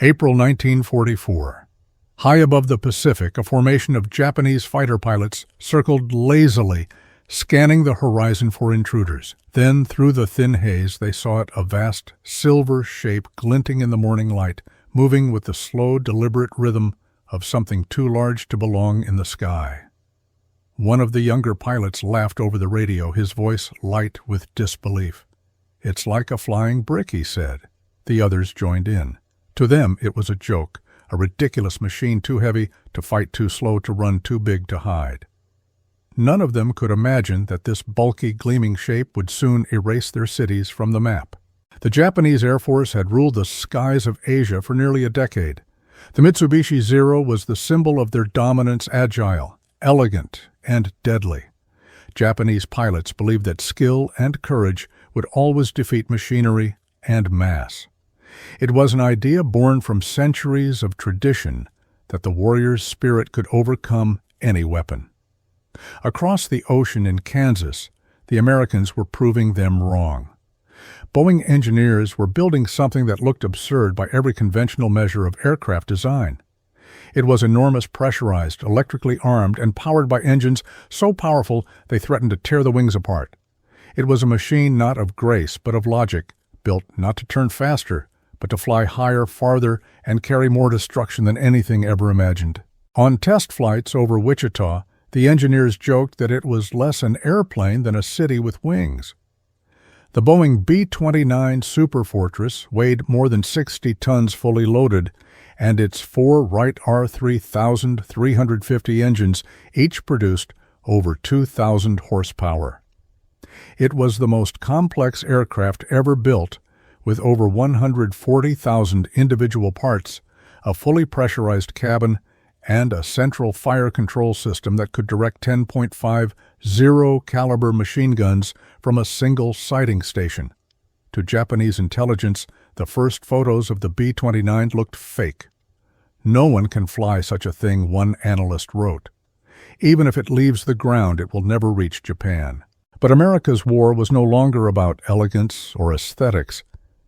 April 1944. High above the Pacific, a formation of Japanese fighter pilots circled lazily, scanning the horizon for intruders. Then, through the thin haze, they saw a vast silver shape glinting in the morning light, moving with the slow, deliberate rhythm of something too large to belong in the sky. One of the younger pilots laughed over the radio, his voice light with disbelief. "It's like a flying brick," he said. The others joined in. To them, it was a joke, a ridiculous machine too heavy to fight, too slow to run, too big to hide. None of them could imagine that this bulky, gleaming shape would soon erase their cities from the map. The Japanese Air Force had ruled the skies of Asia for nearly a decade. The Mitsubishi Zero was the symbol of their dominance, agile, elegant, and deadly. Japanese pilots believed that skill and courage would always defeat machinery and mass. It was an idea born from centuries of tradition that the warrior's spirit could overcome any weapon. Across the ocean in Kansas, the Americans were proving them wrong. Boeing engineers were building something that looked absurd by every conventional measure of aircraft design. It was enormous, pressurized, electrically armed, and powered by engines so powerful they threatened to tear the wings apart. It was a machine not of grace but of logic, built not to turn faster, but to fly higher, farther, and carry more destruction than anything ever imagined. On test flights over Wichita, the engineers joked that it was less an airplane than a city with wings. The Boeing B-29 Superfortress weighed more than 60 tons fully loaded, and its four Wright R3350 engines each produced over 2,000 horsepower. It was the most complex aircraft ever built, with over 140,000 individual parts, a fully pressurized cabin, and a central fire control system that could direct 10.5 zero-caliber machine guns from a single sighting station. To Japanese intelligence, the first photos of the B-29 looked fake. "No one can fly such a thing," one analyst wrote. "Even if it leaves the ground, it will never reach Japan." But America's war was no longer about elegance or aesthetics.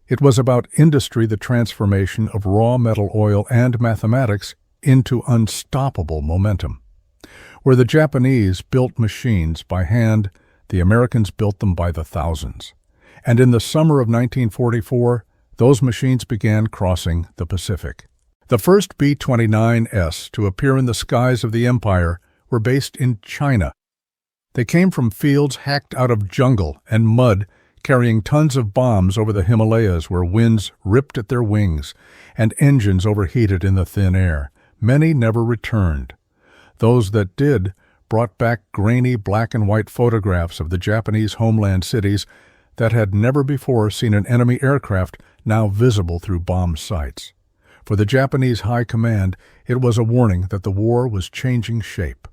It was about industry, the transformation of raw metal oil and mathematics into unstoppable momentum. Where the Japanese built machines by hand, the Americans built them by the thousands. And in the summer of 1944, those machines began crossing the Pacific. The first B-29s to appear in the skies of the empire were based in China. They came from fields hacked out of jungle and mud, carrying tons of bombs over the Himalayas where winds ripped at their wings and engines overheated in the thin air. Many never returned. Those that did brought back grainy black and white photographs of the Japanese homeland cities that had never before seen an enemy aircraft now visible through bomb sites. For the Japanese High Command, it was a warning that the war was changing shape.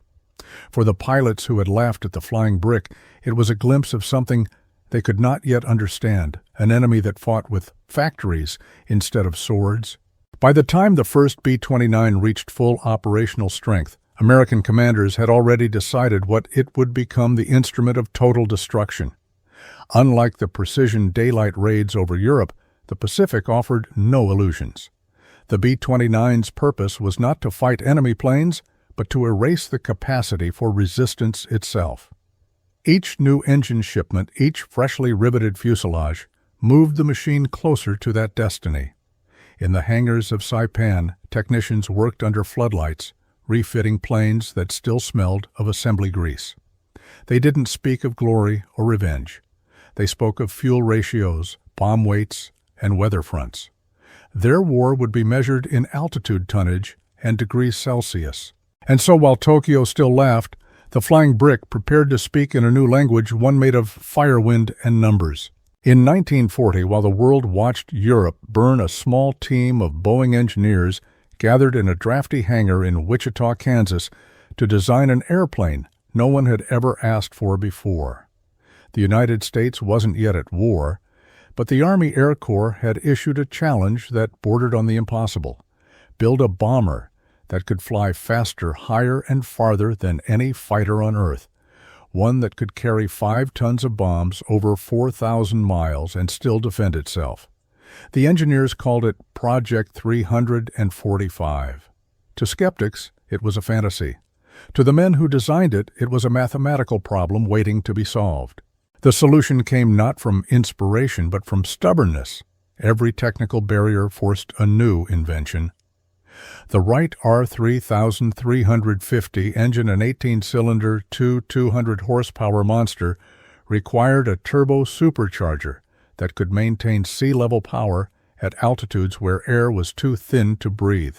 For the pilots who had laughed at the flying brick, it was a glimpse of something they could not yet understand, an enemy that fought with factories instead of swords. By the time the first B-29 reached full operational strength, American commanders had already decided what it would become, the instrument of total destruction. Unlike the precision daylight raids over Europe, the Pacific offered no illusions. The B-29's purpose was not to fight enemy planes, but to erase the capacity for resistance itself. Each new engine shipment, each freshly riveted fuselage, moved the machine closer to that destiny. In the hangars of Saipan, technicians worked under floodlights, refitting planes that still smelled of assembly grease. They didn't speak of glory or revenge. They spoke of fuel ratios, bomb weights, and weather fronts. Their war would be measured in altitude tonnage and degrees Celsius. And so while Tokyo still laughed, the flying brick prepared to speak in a new language, one made of fire, wind, and numbers. In 1940, while the world watched Europe burn, a small team of Boeing engineers gathered in a drafty hangar in Wichita, Kansas, to design an airplane no one had ever asked for before. The United States wasn't yet at war, but the Army Air Corps had issued a challenge that bordered on the impossible: build a bomber that could fly faster, higher, and farther than any fighter on Earth, one that could carry 5 tons of bombs over 4,000 miles and still defend itself. The engineers called it Project 345. To skeptics, it was a fantasy. To the men who designed it, it was a mathematical problem waiting to be solved. The solution came not from inspiration, but from stubbornness. Every technical barrier forced a new invention. The Wright R3350 engine, an 18-cylinder, 200-horsepower monster, required a turbo supercharger that could maintain sea-level power at altitudes where air was too thin to breathe.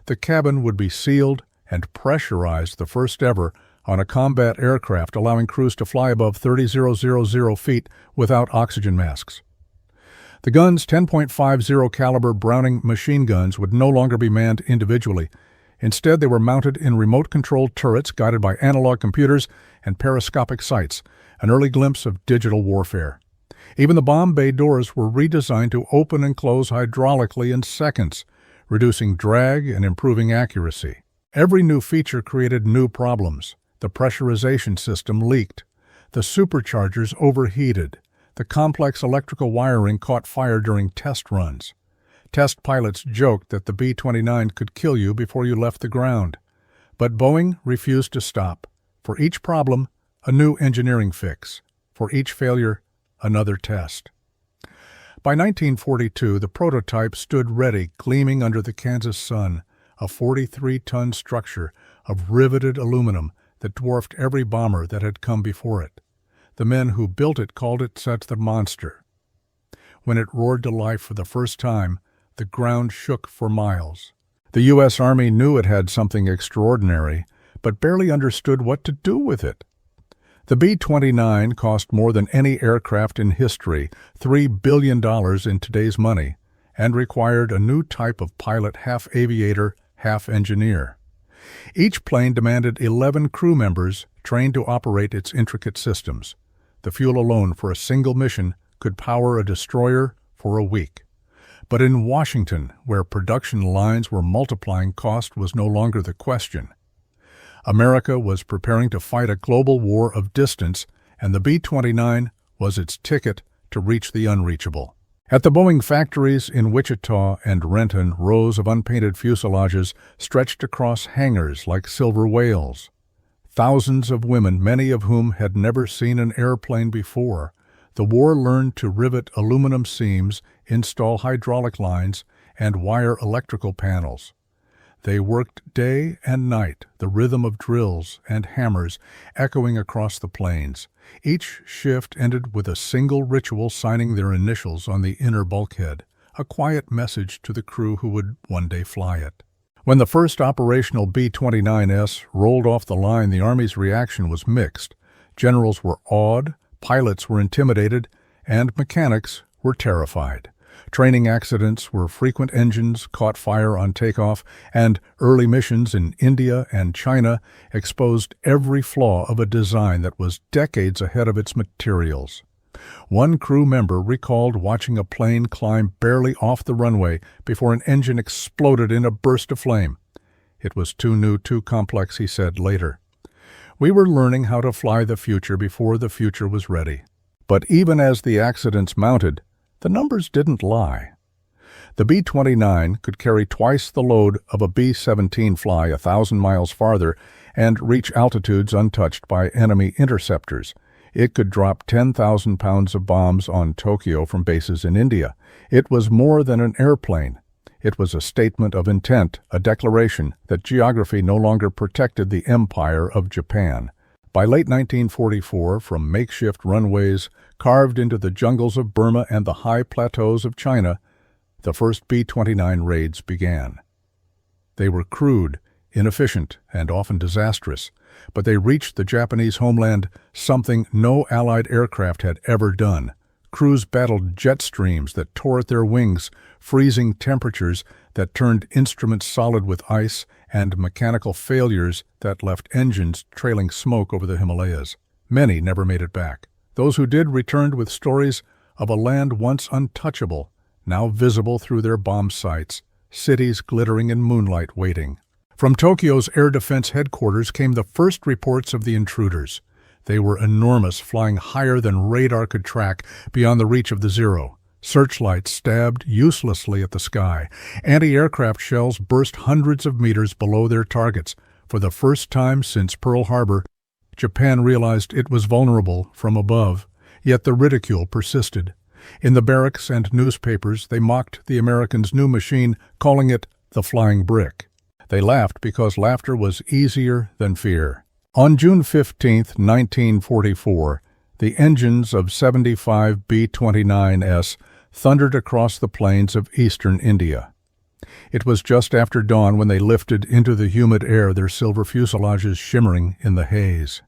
The cabin would be sealed and pressurized, the first ever, on a combat aircraft, allowing crews to fly above 30,000 feet without oxygen masks. The gun's 10.50 caliber Browning machine guns would no longer be manned individually. Instead, they were mounted in remote-controlled turrets guided by analog computers and periscopic sights, an early glimpse of digital warfare. Even the bomb bay doors were redesigned to open and close hydraulically in seconds, reducing drag and improving accuracy. Every new feature created new problems. The pressurization system leaked. The superchargers overheated. The complex electrical wiring caught fire during test runs. Test pilots joked that the B-29 could kill you before you left the ground. But Boeing refused to stop. For each problem, a new engineering fix. For each failure, another test. By 1942, the prototype stood ready, gleaming under the Kansas sun, a 43-ton structure of riveted aluminum that dwarfed every bomber that had come before it. The men who built it called it such the monster. When it roared to life for the first time, the ground shook for miles. The U.S. Army knew it had something extraordinary, but barely understood what to do with it. The B-29 cost more than any aircraft in history, $3 billion in today's money, and required a new type of pilot, half aviator, half engineer. Each plane demanded 11 crew members trained to operate its intricate systems. The fuel alone for a single mission could power a destroyer for a week. But in Washington, where production lines were multiplying, cost was no longer the question. America was preparing to fight a global war of distance, and the B-29 was its ticket to reach the unreachable. At the Boeing factories in Wichita and Renton, rows of unpainted fuselages stretched across hangars like silver whales. Thousands of women, many of whom had never seen an airplane before. The war learned to rivet aluminum seams, install hydraulic lines, and wire electrical panels. They worked day and night, the rhythm of drills and hammers echoing across the plains. Each shift ended with a single ritual, signing their initials on the inner bulkhead, a quiet message to the crew who would one day fly it. When the first operational B-29S rolled off the line, the Army's reaction was mixed. Generals were awed, pilots were intimidated, and mechanics were terrified. Training accidents were frequent, engines caught fire on takeoff, and early missions in India and China exposed every flaw of a design that was decades ahead of its materials. One crew member recalled watching a plane climb barely off the runway before an engine exploded in a burst of flame. It was too new, too complex, he said later. We were learning how to fly the future before the future was ready. But even as the accidents mounted, the numbers didn't lie. The B-29 could carry twice the load of a B-17, fly 1,000 miles farther, and reach altitudes untouched by enemy interceptors. It could drop 10,000 pounds of bombs on Tokyo from bases in India. It was more than an airplane. It was a statement of intent, a declaration that geography no longer protected the empire of Japan. By late 1944, from makeshift runways carved into the jungles of Burma and the high plateaus of China, the first B-29 raids began. They were crude, inefficient, and often disastrous, but they reached the Japanese homeland, something no Allied aircraft had ever done. Crews battled jet streams that tore at their wings, freezing temperatures that turned instruments solid with ice, and mechanical failures that left engines trailing smoke over the Himalayas. Many never made it back. Those who did returned with stories of a land once untouchable, now visible through their bomb sites, cities glittering in moonlight waiting. From Tokyo's Air Defense Headquarters came the first reports of the intruders. They were enormous, flying higher than radar could track, beyond the reach of the Zero. Searchlights stabbed uselessly at the sky. Anti-aircraft shells burst hundreds of meters below their targets. For the first time since Pearl Harbor, Japan realized it was vulnerable from above, yet the ridicule persisted. In the barracks and newspapers, they mocked the Americans' new machine, calling it the flying brick. They laughed because laughter was easier than fear. On June 15, 1944, the engines of 75 B-29s thundered across the plains of eastern India. It was just after dawn when they lifted into the humid air, their silver fuselages shimmering in the haze.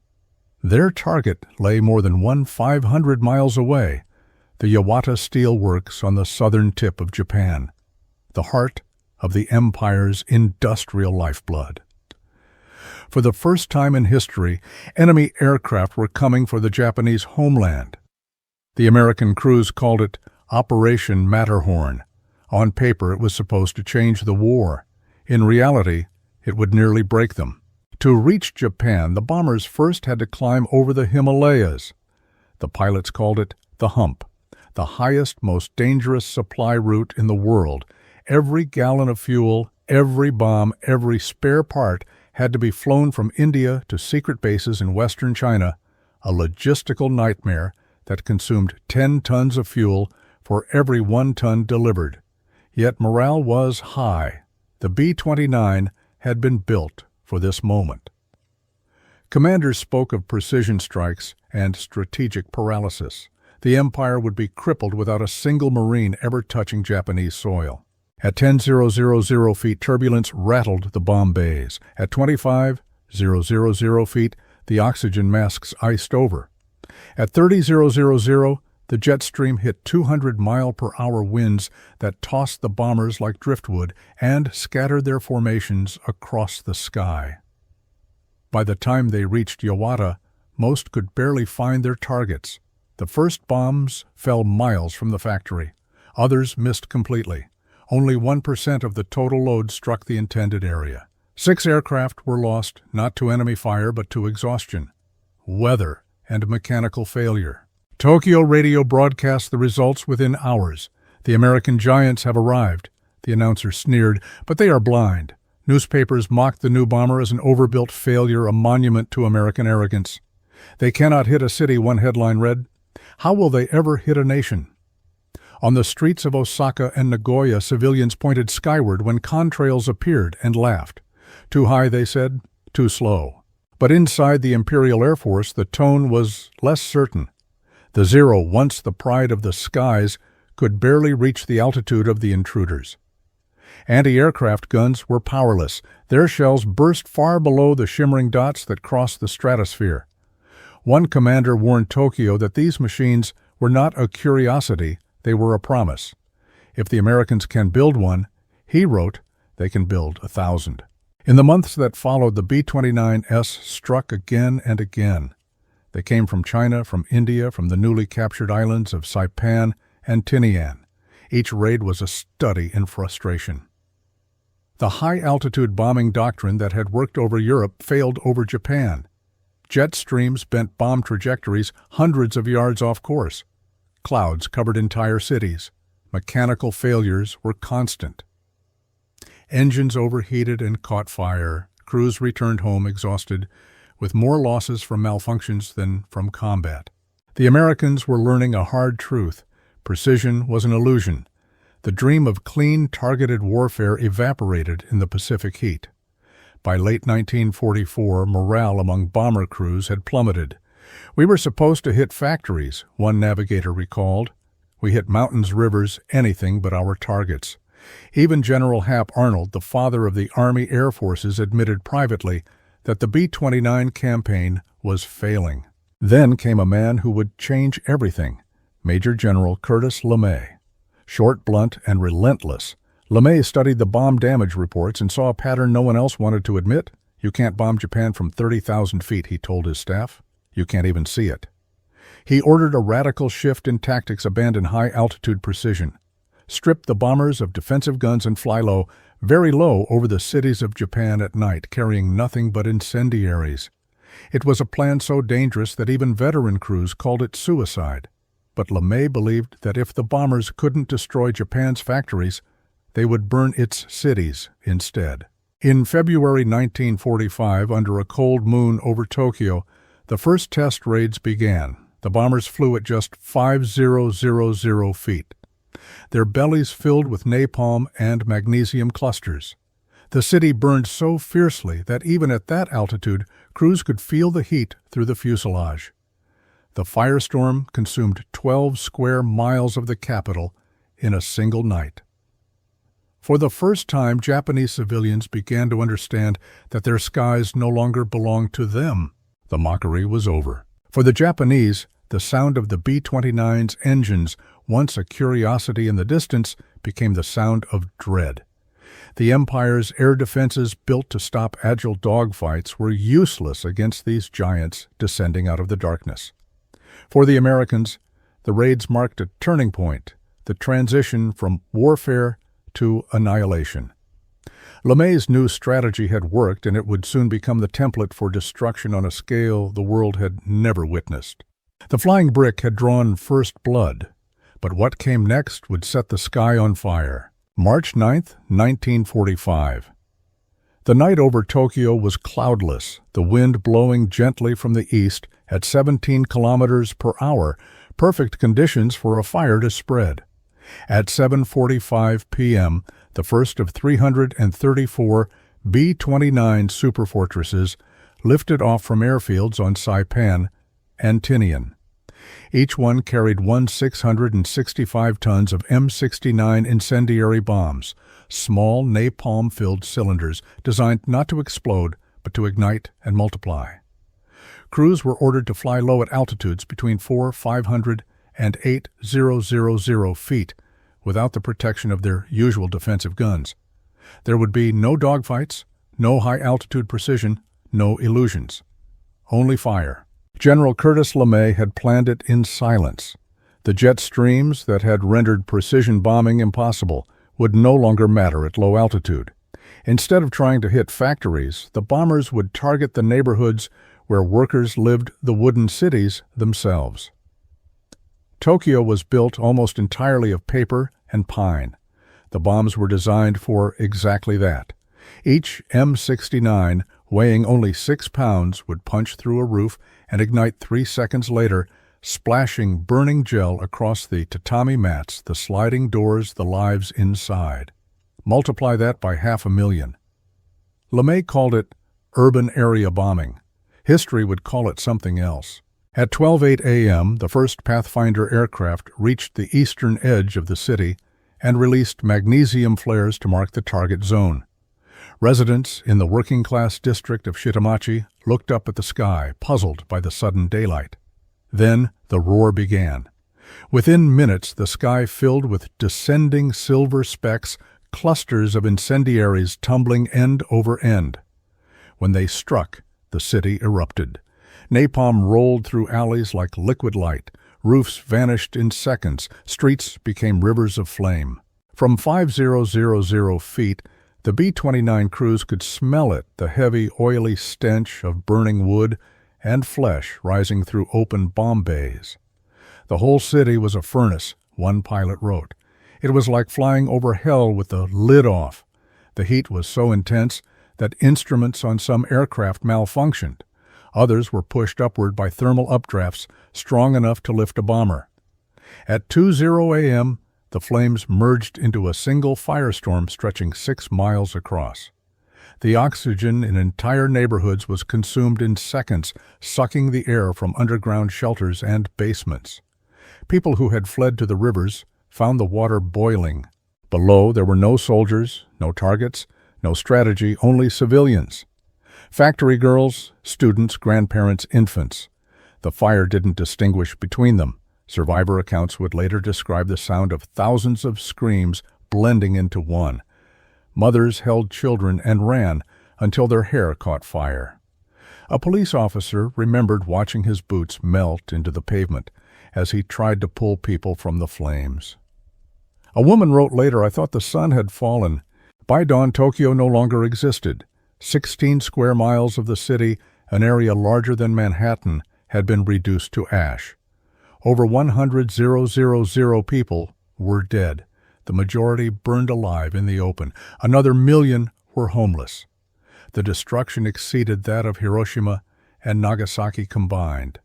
Their target lay more than 500 miles away, the Yawata Steel Works on the southern tip of Japan, the heart of the empire's industrial lifeblood. For the first time in history, enemy aircraft were coming for the Japanese homeland. The American crews called it Operation Matterhorn. On paper, it was supposed to change the war. In reality, it would nearly break them. To reach Japan, the bombers first had to climb over the Himalayas. The pilots called it the Hump, the highest, most dangerous supply route in the world. Every gallon of fuel, every bomb, every spare part had to be flown from India to secret bases in western China, a logistical nightmare that consumed 10 tons of fuel for every 1 ton delivered. Yet morale was high. The B-29 had been built for this moment. Commanders spoke of precision strikes and strategic paralysis. The empire would be crippled without a single Marine ever touching Japanese soil. At 10,000 feet, turbulence rattled the bomb bays. At 25,000 feet, the oxygen masks iced over. At 30,000, the jet stream hit 200-mile-per-hour winds that tossed the bombers like driftwood and scattered their formations across the sky. By the time they reached Yawata, most could barely find their targets. The first bombs fell miles from the factory. Others missed completely. Only 1% of the total load struck the intended area. 6 aircraft were lost, not to enemy fire but to exhaustion, weather, and mechanical failure. Tokyo radio broadcast the results within hours. The American giants have arrived. The announcer sneered, but they are blind. Newspapers mocked the new bomber as an overbuilt failure, a monument to American arrogance. They cannot hit a city, one headline read. How will they ever hit a nation? On the streets of Osaka and Nagoya, civilians pointed skyward when contrails appeared and laughed. Too high, they said, too slow. But inside the Imperial Air Force, the tone was less certain. The Zero, once the pride of the skies, could barely reach the altitude of the intruders. Anti-aircraft guns were powerless. Their shells burst far below the shimmering dots that crossed the stratosphere. One commander warned Tokyo that these machines were not a curiosity, they were a promise. If the Americans can build one, he wrote, they can build 1,000. In the months that followed, the B-29s struck again and again. They came from China, from India, from the newly captured islands of Saipan and Tinian. Each raid was a study in frustration. The high-altitude bombing doctrine that had worked over Europe failed over Japan. Jet streams bent bomb trajectories hundreds of yards off course. Clouds covered entire cities. Mechanical failures were constant. Engines overheated and caught fire. Crews returned home exhausted, with more losses from malfunctions than from combat. The Americans were learning a hard truth. Precision was an illusion. The dream of clean, targeted warfare evaporated in the Pacific heat. By late 1944, morale among bomber crews had plummeted. We were supposed to hit factories, one navigator recalled. We hit mountains, rivers, anything but our targets. Even General Hap Arnold, the father of the Army Air Forces, admitted privately that the B-29 campaign was failing. Then came a man who would change everything, Major General Curtis LeMay. Short, blunt, and relentless, LeMay studied the bomb damage reports and saw a pattern no one else wanted to admit. You can't bomb Japan from 30,000 feet, he told his staff. You can't even see it. He ordered a radical shift in tactics, abandon high-altitude precision. Strip the bombers of defensive guns and fly low, very low over the cities of Japan at night, carrying nothing but incendiaries. It was a plan so dangerous that even veteran crews called it suicide. but LeMay believed that if the bombers couldn't destroy Japan's factories, they would burn its cities instead. In February 1945, under a cold moon over Tokyo, the first test raids began. The bombers flew at just 5,000 feet, their bellies filled with napalm and magnesium clusters. The city burned so fiercely that even at that altitude, crews could feel the heat through the fuselage. The firestorm consumed 12 square miles of the capital in a single night. For the first time, Japanese civilians began to understand that their skies no longer belonged to them. The mockery was over. For the Japanese, the sound of the B-29's engines, once a curiosity in the distance, became the sound of dread. The Empire's air defenses built to stop agile dogfights were useless against these giants descending out of the darkness. For the Americans, the raids marked a turning point, the transition from warfare to annihilation. LeMay's new strategy had worked, and it would soon become the template for destruction on a scale the world had never witnessed. The flying brick had drawn first blood, but what came next would set the sky on fire. March 9, 1945. The night over Tokyo was cloudless, the wind blowing gently from the east at 17 kilometers per hour, perfect conditions for a fire to spread. At 7:45 p.m., the first of 334 B-29 Superfortresses lifted off from airfields on Saipan and Tinian. Each one carried 665 tons of M69 incendiary bombs, small napalm-filled cylinders designed not to explode but to ignite and multiply. Crews were ordered to fly low at altitudes between 4,500 and 8,000 feet without the protection of their usual defensive guns. There would be no dogfights, no high-altitude precision, no illusions. Only fire. General Curtis LeMay had planned it in silence. The jet streams that had rendered precision bombing impossible would no longer matter at low altitude. Instead of trying to hit factories, the bombers would target the neighborhoods where workers lived, the wooden cities themselves. Tokyo was built almost entirely of paper and pine. The bombs were designed for exactly that. Each M69, weighing only 6 pounds, would punch through a roof and ignite 3 seconds later, splashing burning gel across the tatami mats, the sliding doors, the lives inside. Multiply that by 500,000. LeMay called it urban area bombing. History would call it something else. At 12:08 a.m., the first Pathfinder aircraft reached the eastern edge of the city and released magnesium flares to mark the target zone. Residents in the working-class district of Shitamachi looked up at the sky, puzzled by the sudden daylight. Then the roar began. Within minutes, the sky filled with descending silver specks, clusters of incendiaries tumbling end over end. When they struck, the city erupted. Napalm rolled through alleys like liquid light. Roofs vanished in seconds. Streets became rivers of flame. From 5,000 feet, the B-29 crews could smell it, the heavy, oily stench of burning wood and flesh rising through open bomb bays. The whole city was a furnace, one pilot wrote. It was like flying over hell with the lid off. The heat was so intense that instruments on some aircraft malfunctioned. Others were pushed upward by thermal updrafts strong enough to lift a bomber. At 2:00 a.m., the flames merged into a single firestorm stretching 6 miles across. The oxygen in entire neighborhoods was consumed in seconds, sucking the air from underground shelters and basements. People who had fled to the rivers found the water boiling. Below, there were no soldiers, no targets, no strategy, only civilians. Factory girls, students, grandparents, infants. The fire didn't distinguish between them. Survivor accounts would later describe the sound of thousands of screams blending into one. Mothers held children and ran until their hair caught fire. A police officer remembered watching his boots melt into the pavement as he tried to pull people from the flames. A woman wrote later, "I thought the sun had fallen. By dawn, Tokyo no longer existed. 16 square miles of the city, an area larger than Manhattan, had been reduced to ash. Over 100,000 people were dead, the majority burned alive in the open. Another million were homeless. The destruction exceeded that of Hiroshima and Nagasaki combined.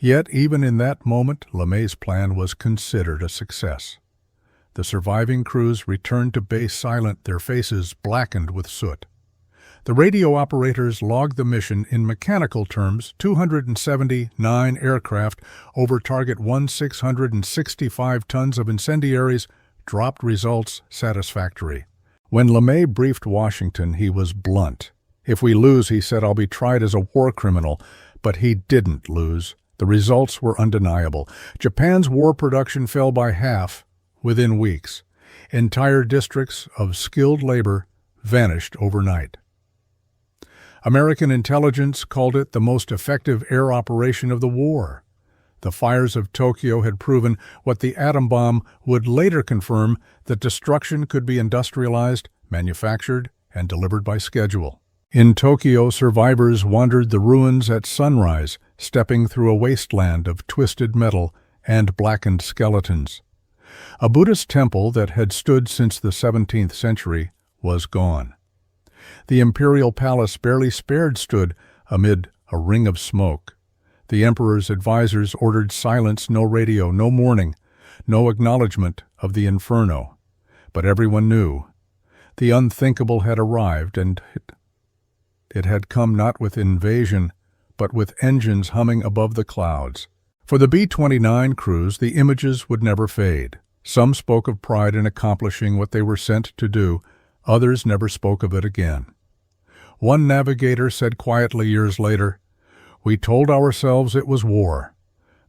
Yet even in that moment, LeMay's plan was considered a success. The surviving crews returned to base silent, their faces blackened with soot. The radio operators logged the mission in mechanical terms: 279 aircraft over target, 665 tons of incendiaries, dropped results satisfactory. When LeMay briefed Washington, he was blunt. If we lose, he said, I'll be tried as a war criminal. But he didn't lose. The results were undeniable. Japan's war production fell by half within weeks. Entire districts of skilled labor vanished overnight. American intelligence called it the most effective air operation of the war. The fires of Tokyo had proven what the atom bomb would later confirm: that destruction could be industrialized, manufactured, and delivered by schedule. In Tokyo, survivors wandered the ruins at sunrise, stepping through a wasteland of twisted metal and blackened skeletons. A Buddhist temple that had stood since the 17th century was gone. The imperial palace, barely spared, stood amid a ring of smoke. The emperor's advisors ordered silence: no radio, no mourning, no acknowledgement of the inferno. But everyone knew the unthinkable had arrived, and it had come not with invasion, but with engines humming above the clouds. For the B-29 crews, the images would never fade. Some spoke of pride in accomplishing what they were sent to do. Others never spoke of it again. One navigator said quietly years later, "We told ourselves it was war,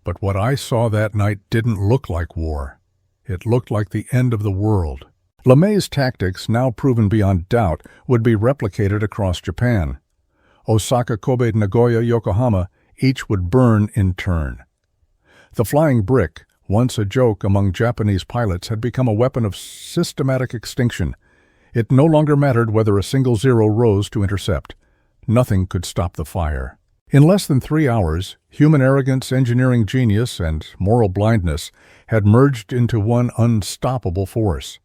but what I saw that night didn't look like war. It looked like the end of the world." LeMay's tactics, now proven beyond doubt, would be replicated across Japan. Osaka, Kobe, Nagoya, Yokohama, each would burn in turn. The flying brick, once a joke among Japanese pilots, had become a weapon of systematic extinction. It no longer mattered whether a single zero rose to intercept. Nothing could stop the fire. In less than 3 hours, human arrogance, engineering genius, and moral blindness had merged into one unstoppable force.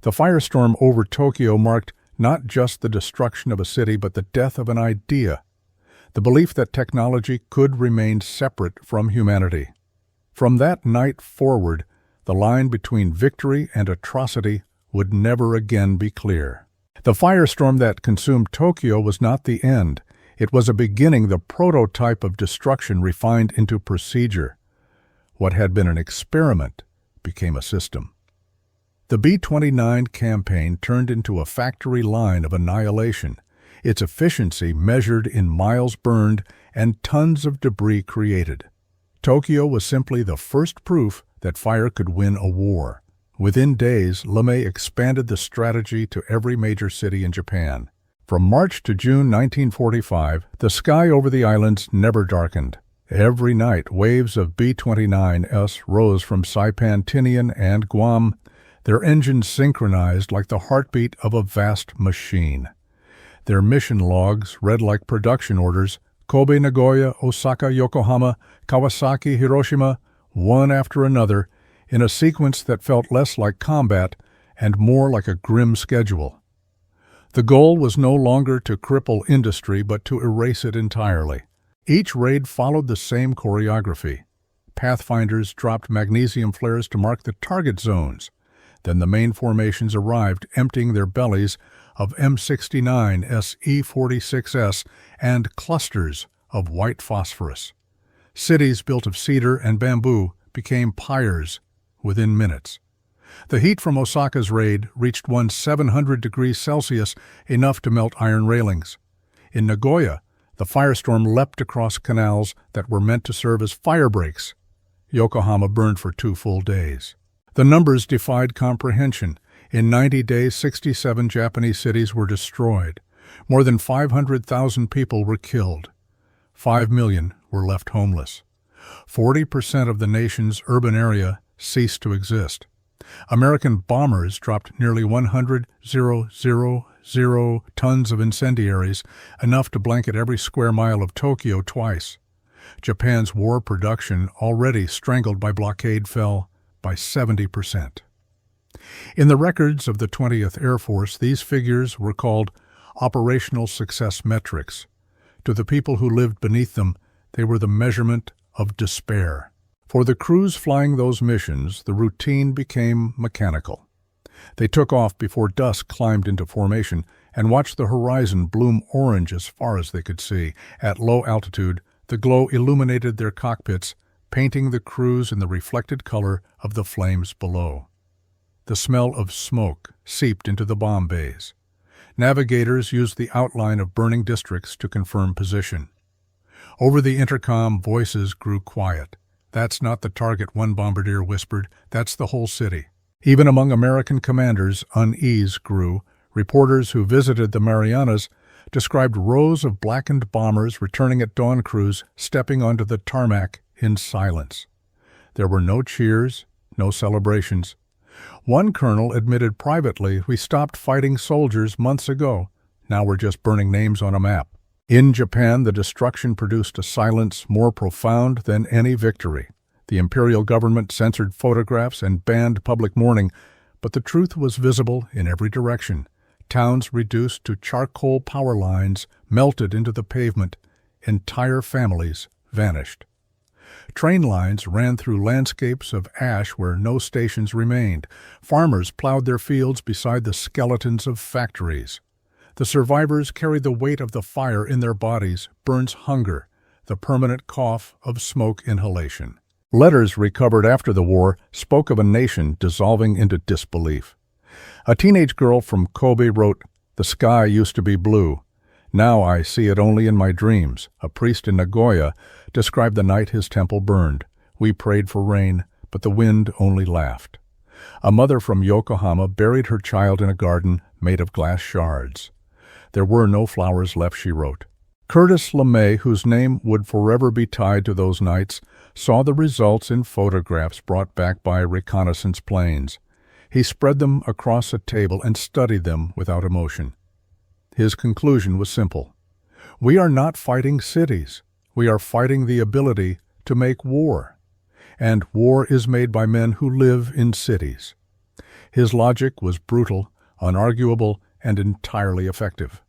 The firestorm over Tokyo marked not just the destruction of a city, but the death of an idea, the belief that technology could remain separate from humanity. From that night forward, the line between victory and atrocity would never again be clear. The firestorm that consumed Tokyo was not the end. It was a beginning, the prototype of destruction refined into procedure. What had been an experiment became a system. The B-29 campaign turned into a factory line of annihilation, its efficiency measured in miles burned and tons of debris created. Tokyo was simply the first proof that fire could win a war. Within days, LeMay expanded the strategy to every major city in Japan. From March to June 1945, the sky over the islands never darkened. Every night, waves of B-29s rose from Saipan, Tinian, and Guam, their engines synchronized like the heartbeat of a vast machine. Their mission logs read like production orders: Kobe, Nagoya, Osaka, Yokohama, Kawasaki, Hiroshima, one after another, in a sequence that felt less like combat and more like a grim schedule. The goal was no longer to cripple industry, but to erase it entirely. Each raid followed the same choreography. Pathfinders dropped magnesium flares to mark the target zones. Then the main formations arrived, emptying their bellies of M69s, E46s, and clusters of white phosphorus. Cities built of cedar and bamboo became pyres within minutes. The heat from Osaka's raid reached 700 degrees Celsius, enough to melt iron railings. In Nagoya, the firestorm leapt across canals that were meant to serve as fire breaks. Yokohama burned for 2 full days. The numbers defied comprehension. In 90 days, 67 Japanese cities were destroyed. More than 500,000 people were killed. 5 million were left homeless. 40% of the nation's urban area ceased to exist. American bombers dropped nearly 100,000 tons of incendiaries, enough to blanket every square mile of Tokyo twice. Japan's war production, already strangled by blockade, fell by 70%. In the records of the 20th Air Force, these figures were called operational success metrics. To the people who lived beneath them, they were the measurement of despair. For the crews flying those missions, the routine became mechanical. They took off before dusk climbed into formation and watched the horizon bloom orange as far as they could see. At low altitude, the glow illuminated their cockpits, painting the crews in the reflected color of the flames below. The smell of smoke seeped into the bomb bays. Navigators used the outline of burning districts to confirm position. Over the intercom, voices grew quiet. "That's not the target," one bombardier whispered. "That's the whole city." Even among American commanders, unease grew. Reporters who visited the Marianas described rows of blackened bombers returning at dawn crews, stepping onto the tarmac in silence. There were no cheers, no celebrations. One colonel admitted privately, "We stopped fighting soldiers months ago. Now we're just burning names on a map." In Japan, the destruction produced a silence more profound than any victory. The imperial government censored photographs and banned public mourning, but the truth was visible in every direction. Towns reduced to charcoal power lines melted into the pavement. Entire families vanished. Train lines ran through landscapes of ash where no stations remained. Farmers plowed their fields beside the skeletons of factories. The survivors carried the weight of the fire in their bodies, burns hunger, the permanent cough of smoke inhalation. Letters recovered after the war spoke of a nation dissolving into disbelief. A teenage girl from Kobe wrote, "The sky used to be blue. Now I see it only in my dreams." A priest in Nagoya described the night his temple burned. "We prayed for rain, but the wind only laughed." A mother from Yokohama buried her child in a garden made of glass shards. "There were no flowers left," she wrote. Curtis LeMay, whose name would forever be tied to those nights, saw the results in photographs brought back by reconnaissance planes. He spread them across a table and studied them without emotion. His conclusion was simple. We are not fighting cities. We are fighting the ability to make war. And war is made by men who live in cities. His logic was brutal, unarguable, and entirely effective.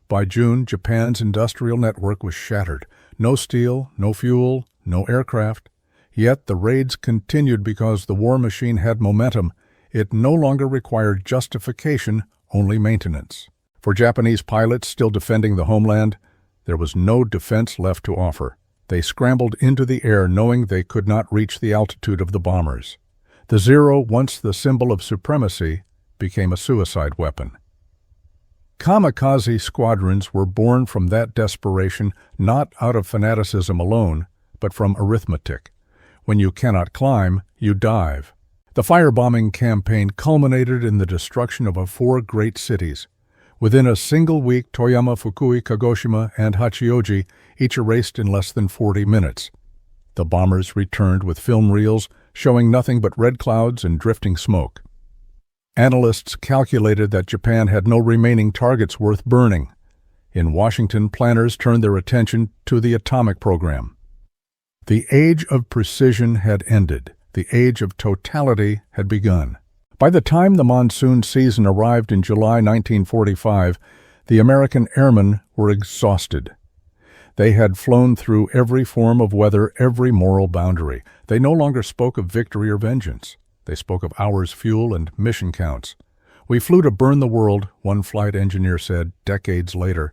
By June, Japan's industrial network was shattered. No steel, no fuel, no aircraft. Yet the raids continued because the war machine had momentum. It no longer required justification, only maintenance. For Japanese pilots still defending the homeland, there was no defense left to offer. They scrambled into the air knowing they could not reach the altitude of the bombers. The Zero, once the symbol of supremacy, became a suicide weapon. Kamikaze squadrons were born from that desperation, not out of fanaticism alone, but from arithmetic. When you cannot climb, you dive. The firebombing campaign culminated in the destruction of 4 great cities. Within a single week, Toyama, Fukui, Kagoshima, and Hachioji each erased in less than 40 minutes. The bombers returned with film reels showing nothing but red clouds and drifting smoke. Analysts calculated that Japan had no remaining targets worth burning. In Washington, planners turned their attention to the atomic program. The age of precision had ended. The age of totality had begun. By the time the monsoon season arrived in July 1945, the American airmen were exhausted. They had flown through every form of weather, every moral boundary. They no longer spoke of victory or vengeance. They spoke of hours, fuel, and mission counts. "We flew to burn the world," one flight engineer said decades later,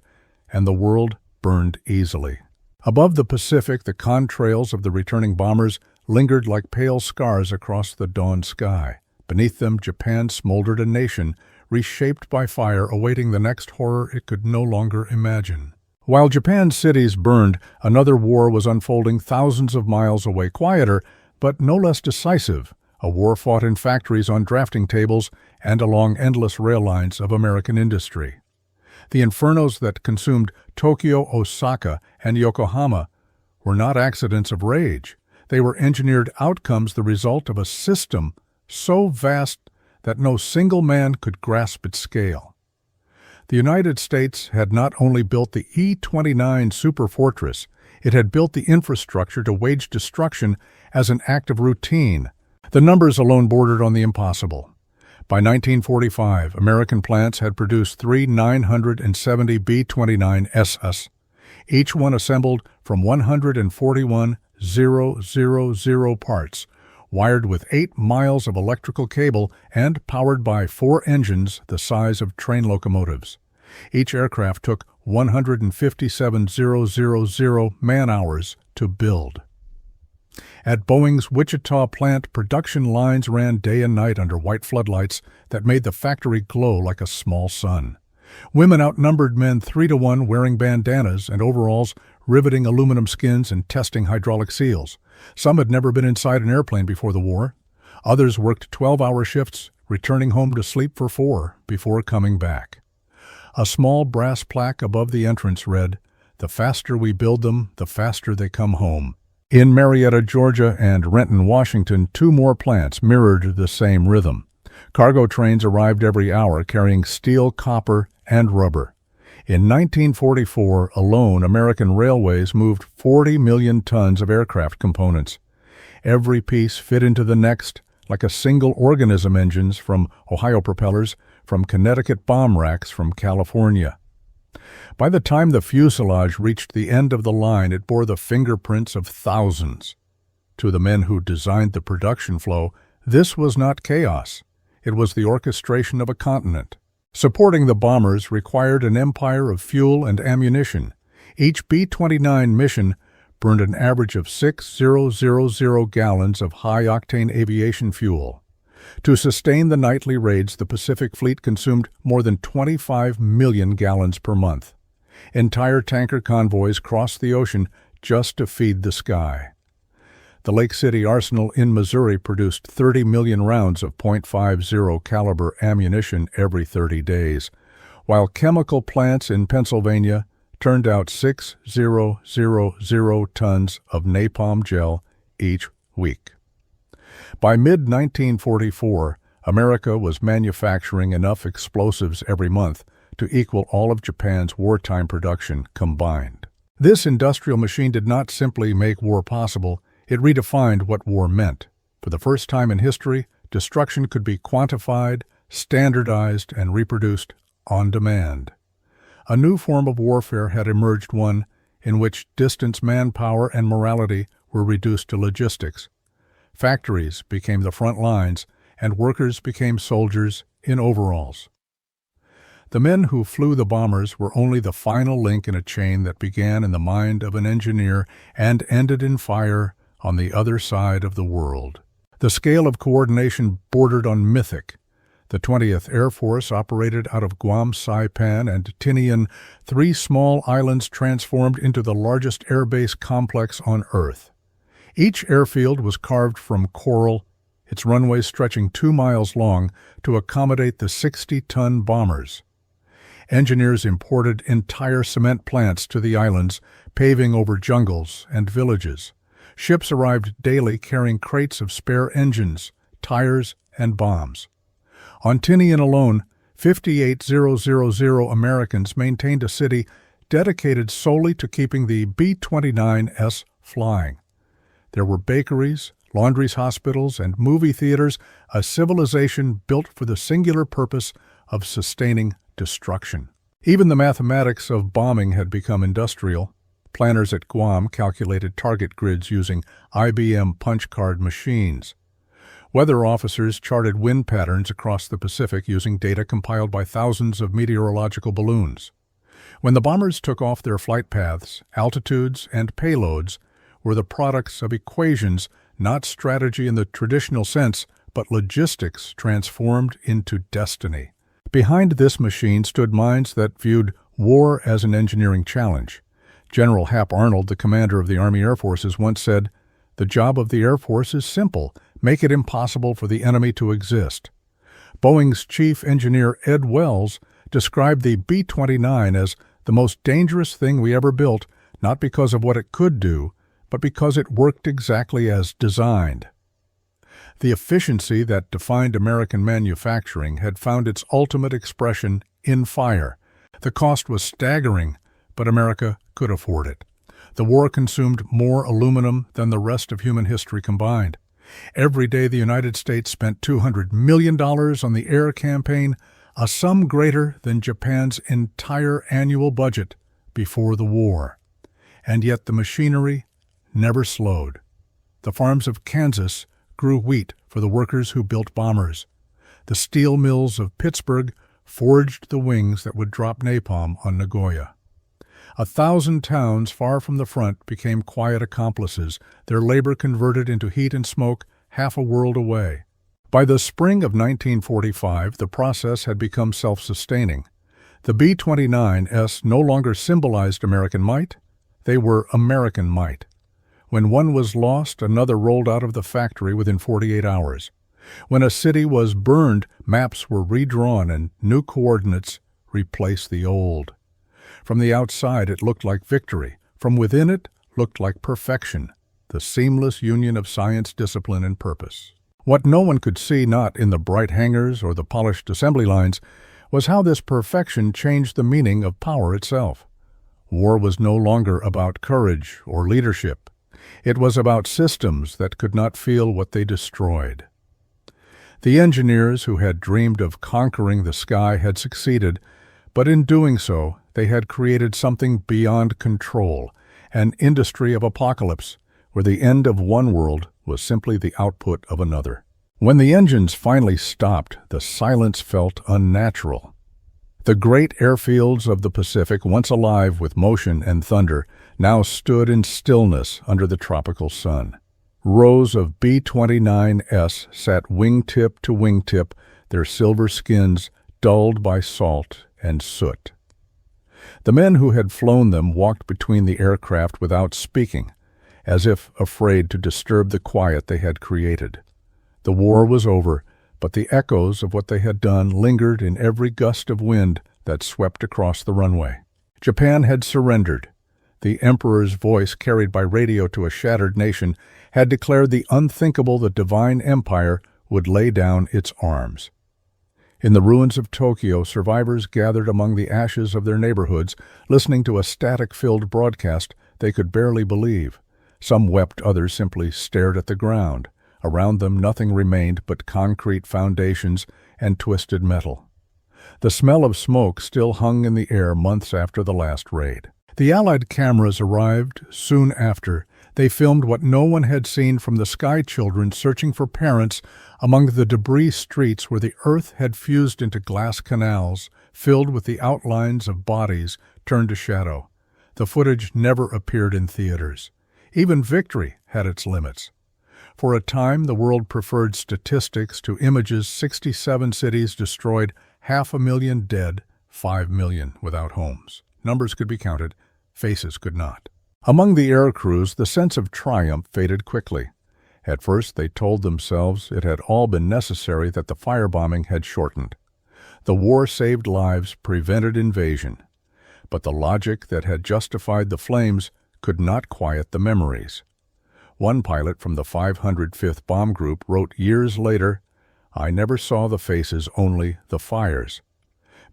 and the world burned easily. Above the Pacific, the contrails of the returning bombers lingered like pale scars across the dawn sky. Beneath them, Japan smoldered a nation, reshaped by fire, awaiting the next horror it could no longer imagine. While Japan's cities burned, another war was unfolding thousands of miles away, quieter, but no less decisive. A war fought in factories on drafting tables and along endless rail lines of American industry. The infernos that consumed Tokyo, Osaka, and Yokohama were not accidents of rage. They were engineered outcomes, the result of a system so vast that no single man could grasp its scale. The United States had not only built the E-29 Superfortress, It had built the infrastructure to wage destruction as an act of routine. The numbers alone bordered on the impossible. By 1945, American plants had produced three 970 B-29s, each one assembled from 141,000 parts, wired with 8 miles of electrical cable and powered by 4 engines the size of train locomotives. Each aircraft took 157,000 man-hours to build. At Boeing's Wichita plant, production lines ran day and night under white floodlights that made the factory glow like a small sun. Women outnumbered men 3-to-1, wearing bandanas and overalls, riveting aluminum skins and testing hydraulic seals. Some had never been inside an airplane before the war. Others worked 12-hour shifts, returning home to sleep for 4 before coming back. A small brass plaque above the entrance read, "The faster we build them, the faster they come home." In Marietta, Georgia, and Renton, Washington, 2 more plants mirrored the same rhythm. Cargo trains arrived every hour carrying steel, copper, and rubber. In 1944 alone, American railways moved 40 million tons of aircraft components. Every piece fit into the next, like a single organism. Engines from Ohio propellers, from Connecticut bomb racks from California. By the time the fuselage reached the end of the line, it bore the fingerprints of thousands. To the men who designed the production flow, this was not chaos. It was the orchestration of a continent. Supporting the bombers required an empire of fuel and ammunition. Each B-29 mission burned an average of 6,000 gallons of high-octane aviation fuel. To sustain the nightly raids, the Pacific Fleet consumed more than 25 million gallons per month. Entire tanker convoys crossed the ocean just to feed the sky. The Lake City Arsenal in Missouri produced 30 million rounds of .50 caliber ammunition every 30 days, while chemical plants in Pennsylvania turned out 6,000 tons of napalm gel each week. By mid-1944, America was manufacturing enough explosives every month to equal all of Japan's wartime production combined. This industrial machine did not simply make war possible, it redefined what war meant. For the first time in history, destruction could be quantified, standardized, and reproduced on demand. A new form of warfare had emerged, one in which distance, manpower, and morality were reduced to logistics. Factories became the front lines, and workers became soldiers in overalls. The men who flew the bombers were only the final link in a chain that began in the mind of an engineer and ended in fire on the other side of the world. The scale of coordination bordered on mythic. The 20th Air Force operated out of Guam, Saipan, and Tinian, 3 small islands transformed into the largest airbase complex on Earth. Each airfield was carved from coral, its runways stretching 2 miles long to accommodate the 60-ton bombers. Engineers imported entire cement plants to the islands, paving over jungles and villages. Ships arrived daily carrying crates of spare engines, tires, and bombs. On Tinian alone, 58,000 Americans maintained a city dedicated solely to keeping the B-29s flying. There were bakeries, laundries, hospitals, and movie theaters, a civilization built for the singular purpose of sustaining destruction. Even the mathematics of bombing had become industrial. Planners at Guam calculated target grids using IBM punch card machines. Weather officers charted wind patterns across the Pacific using data compiled by thousands of meteorological balloons. When the bombers took off, their flight paths, altitudes, and payloads were the products of equations, not strategy in the traditional sense, but logistics transformed into destiny. Behind this machine stood minds that viewed war as an engineering challenge. General Hap Arnold, the commander of the Army Air Forces, once said, "The job of the Air Force is simple: make it impossible for the enemy to exist." Boeing's chief engineer Ed Wells described the B-29 as the most dangerous thing we ever built, not because of what it could do, but because it worked exactly as designed. The efficiency that defined American manufacturing had found its ultimate expression in fire. The cost was staggering, but America could afford it. The war consumed more aluminum than the rest of human history combined. Every day the United States spent $200 million on the air campaign, a sum greater than Japan's entire annual budget before the war. And yet the machinery never slowed. The farms of Kansas grew wheat for the workers who built bombers. The steel mills of Pittsburgh forged the wings that would drop napalm on Nagoya. 1,000 towns far from the front became quiet accomplices, their labor converted into heat and smoke half a world away. By the spring of 1945, the process had become self-sustaining. The B-29s no longer symbolized American might, they were American might. When one was lost, another rolled out of the factory within 48 hours. When a city was burned, maps were redrawn and new coordinates replaced the old. From the outside, it looked like victory. From within, it looked like perfection, the seamless union of science, discipline, and purpose. What no one could see, not in the bright hangars or the polished assembly lines, was how this perfection changed the meaning of power itself. War was no longer about courage or leadership. It was about systems that could not feel what they destroyed. The engineers who had dreamed of conquering the sky had succeeded, but in doing so, they had created something beyond control, an industry of apocalypse, where the end of one world was simply the output of another. When the engines finally stopped, the silence felt unnatural. The great airfields of the Pacific, once alive with motion and thunder, now stood in stillness under the tropical sun. Rows of B-29s sat wingtip to wingtip, their silver skins dulled by salt and soot. The men who had flown them walked between the aircraft without speaking, as if afraid to disturb the quiet they had created. The war was over, but the echoes of what they had done lingered in every gust of wind that swept across the runway. Japan had surrendered. The emperor's voice, carried by radio to a shattered nation, had declared the unthinkable. The divine empire would lay down its arms. In the ruins of Tokyo, survivors gathered among the ashes of their neighborhoods, listening to a static-filled broadcast they could barely believe. Some wept, others simply stared at the ground. Around them nothing remained but concrete foundations and twisted metal. The smell of smoke still hung in the air months after the last raid. The Allied cameras arrived soon after. They filmed what no one had seen from the sky children searching for parents among the debris streets where the earth had fused into glass canals filled with the outlines of bodies turned to shadow. The footage never appeared in theaters. Even victory had its limits. For a time, the world preferred statistics to images. 67 cities destroyed, 500,000 dead, 5 million without homes. Numbers could be counted, faces could not. Among the air crews, the sense of triumph faded quickly. At first, they told themselves it had all been necessary, that the firebombing had shortened. The war saved lives, prevented invasion. But the logic that had justified the flames could not quiet the memories. One pilot from the 505th Bomb Group wrote years later, "I never saw the faces, only the fires."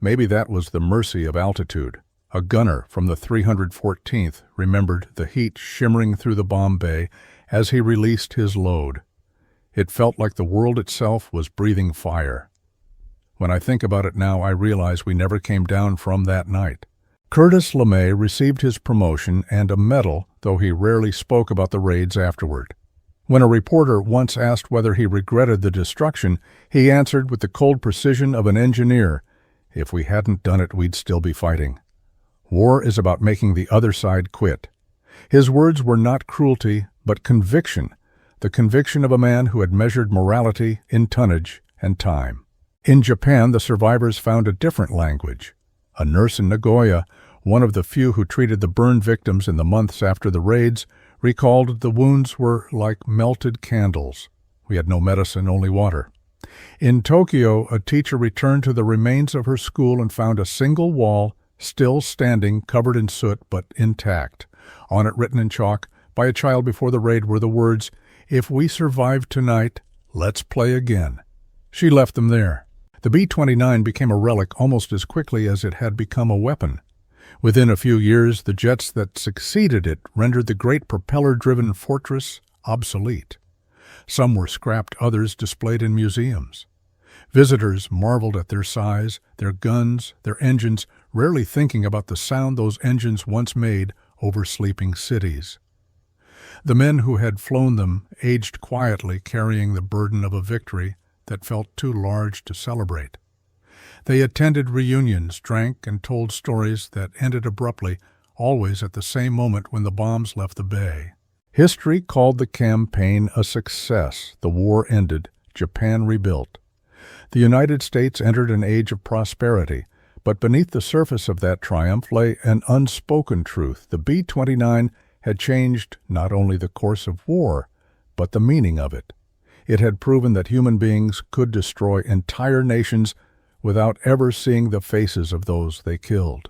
Maybe that was the mercy of altitude. A gunner from the 314th remembered the heat shimmering through the bomb bay as he released his load. It felt like the world itself was breathing fire. When I think about it now, I realize we never came down from that night. Curtis LeMay received his promotion and a medal, though he rarely spoke about the raids afterward. When a reporter once asked whether he regretted the destruction, he answered with the cold precision of an engineer, "If we hadn't done it, we'd still be fighting." War is about making the other side quit. His words were not cruelty, but conviction, the conviction of a man who had measured morality in tonnage and time. In Japan, the survivors found a different language. A nurse in Nagoya, one of the few who treated the burn victims in the months after the raids, recalled the wounds were like melted candles. We had no medicine, only water. In Tokyo, a teacher returned to the remains of her school and found a single wall still standing, covered in soot but intact. On it, written in chalk by a child before the raid, were the words, "If we survive tonight, let's play again." She left them there. The B-29 became a relic almost as quickly as it had become a weapon. Within a few years, the jets that succeeded it rendered the great propeller-driven Fortress obsolete. Some were scrapped, others displayed in museums. Visitors marveled at their size, their guns, their engines, rarely thinking about the sound those engines once made over sleeping cities. The men who had flown them aged quietly, carrying the burden of a victory that felt too large to celebrate. They attended reunions, drank, and told stories that ended abruptly, always at the same moment when the bombs left the bay. History called the campaign a success. The war ended. Japan rebuilt. The United States entered an age of prosperity, but beneath the surface of that triumph lay an unspoken truth. The B-29 had changed not only the course of war, but the meaning of it. It had proven that human beings could destroy entire nations without ever seeing the faces of those they killed.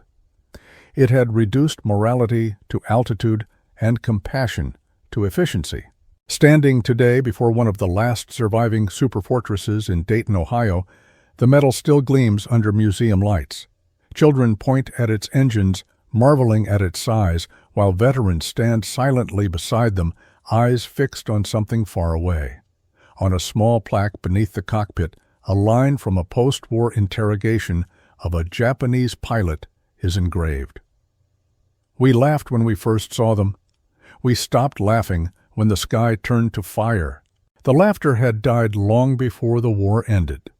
It had reduced morality to altitude and compassion to efficiency. Standing today before one of the last surviving superfortresses in Dayton, Ohio, the metal still gleams under museum lights. Children point at its engines, marveling at its size, while veterans stand silently beside them, eyes fixed on something far away. On a small plaque beneath the cockpit, a line from a post-war interrogation of a Japanese pilot is engraved. We laughed when we first saw them. We stopped laughing when the sky turned to fire. The laughter had died long before the war ended.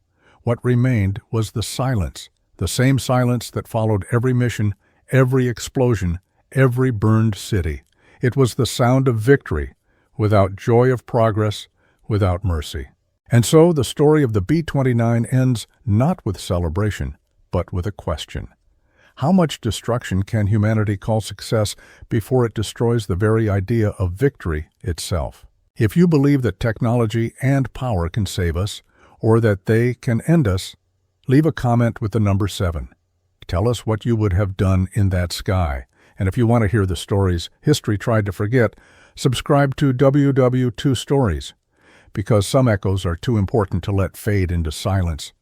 What remained was the silence, the same silence that followed every mission, every explosion, every burned city. It was the sound of victory, without joy of progress, without mercy. And so the story of the B-29 ends not with celebration, but with a question. How much destruction can humanity call success before it destroys the very idea of victory itself? If you believe that technology and power can save us, or that they can end us, leave a comment with the number 7. Tell us what you would have done in that sky. And if you want to hear the stories history tried to forget, subscribe to WW2 Stories, because some echoes are too important to let fade into silence.